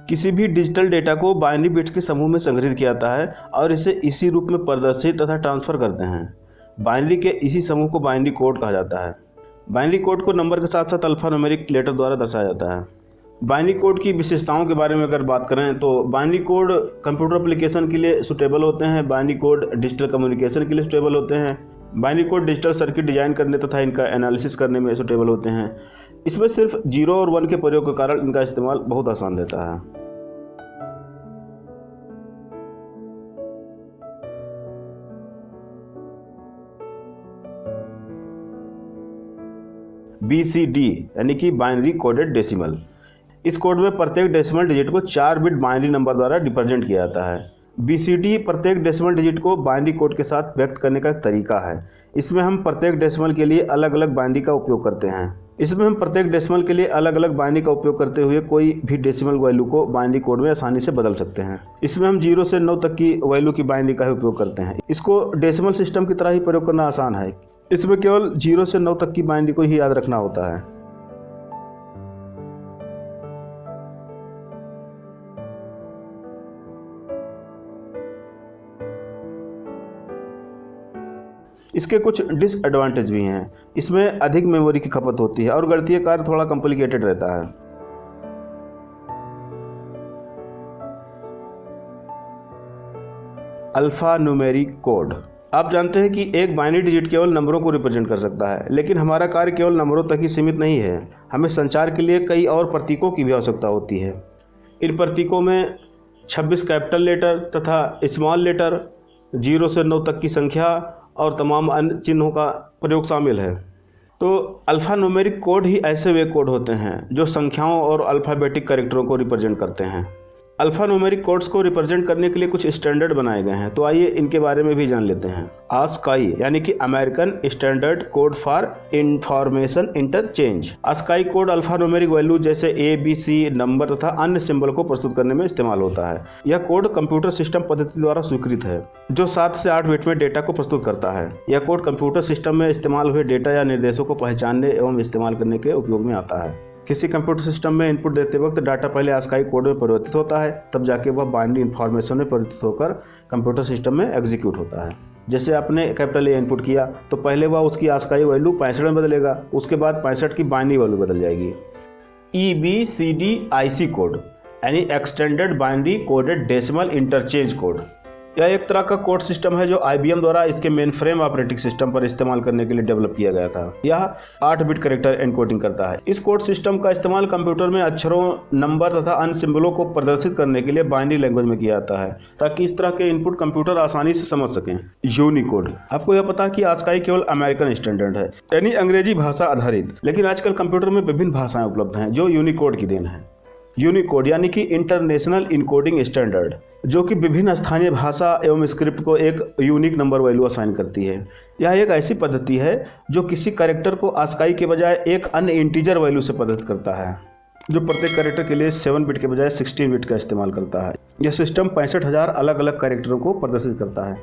किसी भी digital data को बाइनरी बिट्स के समूह में संग्रहित किया जाता है और इसे इसी रूप में प्रदर्शित तथा ट्रांसफ़र करते हैं। बाइनरी के इसी समूह को बाइनरी कोड कहा जाता है। बाइनरी कोड को नंबर के साथ साथ अल्फ़ान्यूमेरिक लेटर द्वारा दर्शाया जाता है। बाइनरी कोड की विशेषताओं के बारे में अगर बात करें तो बाइनरी कोड कंप्यूटर एप्लीकेशन के लिए सूटेबल होते हैं। बाइनरी कोड डिजिटल कम्युनिकेशन के लिए सूटेबल होते हैं। Binary code digital circuit design करने तथा इनका एनालिसिस करने में सूटेबल होते हैं। इसमें सिर्फ 0 और 1 के प्रयोग के कारण इनका इस्तेमाल बहुत आसान रहता है। BCD यानी कि बाइनरी कोडेड डेसिमल। इस कोड में प्रत्येक डेसिमल डिजिट को 4 बिट बाइनरी नंबर द्वारा रिप्रेजेंट किया जाता है। BCD प्रत्येक डेसिमल डिजिट को बाइनरी कोड के साथ व्यक्त करने का एक तरीका है। इसमें हम प्रत्येक डेसिमल के लिए अलग अलग बाइनरी का उपयोग करते हैं। कोई भी डेसिमल वैल्यू को बाइनरी कोड में आसानी से बदल सकते हैं। इसमें हम 0 से 9 तक की वैल्यू की बाइनरी का ही उपयोग करते हैं। इसको डेसिमल सिस्टम की तरह ही प्रयोग करना आसान है। इसमें केवल 0 से 9 तक की बाइनरी को ही याद रखना होता है। इसके कुछ डिसएडवांटेज भी हैं। इसमें अधिक मेमोरी की खपत होती है और गणितीय कार्य थोड़ा कॉम्प्लिकेटेड रहता है। Alphanumeric code. आप जानते हैं कि एक बाइनरी डिजिट केवल नंबरों को रिप्रेजेंट कर सकता है, लेकिन हमारा कार्य केवल नंबरों तक ही सीमित नहीं है। हमें संचार के लिए कई और प्रतीकों की भी आवश्यकता होती है। इन प्रतीकों में 26 कैपिटल लेटर तथा स्मॉल लेटर, 0 से 9 तक की संख्या और तमाम अन्य चिन्हों का प्रयोग शामिल है। तो अल्फ़ान्यूमेरिक कोड ही ऐसे वे कोड होते हैं जो संख्याओं और अल्फ़ाबेटिक कैरेक्टरों को रिप्रेजेंट करते हैं। अल्फ़ान्यूमेरिक कोड्स को रिप्रेजेंट करने के लिए कुछ स्टैंडर्ड बनाए गए हैं, तो आइए इनके बारे में भी जान लेते हैं। ASCII यानी कि American standard code for information interchange. ASCII code alphanumeric value जैसे ABC नंबर तथा अन्य सिंबल को प्रस्तुत करने में इस्तेमाल होता है। यह कोड कंप्यूटर सिस्टम पद्धति द्वारा स्वीकृत है, जो 7 से 8 बिट में डेटा को प्रस्तुत करता है। यह कोड कंप्यूटर सिस्टम में इस्तेमाल हुए डेटा या निर्देशों को पहचानने एवं इस्तेमाल करने के उपयोग में आता है। किसी कंप्यूटर सिस्टम में इनपुट देते वक्त डाटा पहले ASCII कोड में परिवर्तित होता है, तब जाके वह बाइनरी इन्फॉर्मेशन में परिवर्तित होकर कंप्यूटर सिस्टम में एग्जीक्यूट होता है। जैसे आपने कैपिटल A इनपुट किया तो पहले वह उसकी ASCII वैल्यू 65 में बदलेगा, उसके बाद 65 की बाइनरी वैल्यू बदल जाएगी। EBCDIC कोड यानी extended binary coded decimal interchange code. यह एक तरह का कोड सिस्टम है जो IBM द्वारा इसके मेन फ्रेम ऑपरेटिंग सिस्टम पर इस्तेमाल करने के लिए डेवलप किया गया था। यह 8 बिट कैरेक्टर एनकोडिंग करता है। इस कोड सिस्टम का इस्तेमाल कंप्यूटर में अक्षरों, नंबर तथा अन्य सिंबलों को प्रदर्शित करने के लिए बाइनरी लैंग्वेज में किया जाता है, ताकि इस तरह के इनपुट कंप्यूटर आसानी से समझ सकें। यूनिकोड। आपको यह पता है कि ASCII केवल अमेरिकन स्टैंडर्ड है, यानी अंग्रेजी भाषा आधारित, लेकिन आजकल कंप्यूटर में विभिन्न भाषाएं उपलब्ध हैं जो यूनिकोड की देन है। यूनिकोड यानी कि इंटरनेशनल इनकोडिंग स्टैंडर्ड, जो कि विभिन्न स्थानीय भाषा एवं स्क्रिप्ट को एक यूनिक नंबर वैल्यू असाइन करती है। यह एक ऐसी पद्धति है जो किसी कैरेक्टर को ASCII के बजाय एक अन्य इंटीजर वैल्यू से प्रदर्शित करता है, जो प्रत्येक कैरेक्टर के लिए 7 बिट के बजाय 16 बिट का इस्तेमाल करता है। यह सिस्टम 65,000 अलग अलग कैरेक्टरों को प्रदर्शित करता है।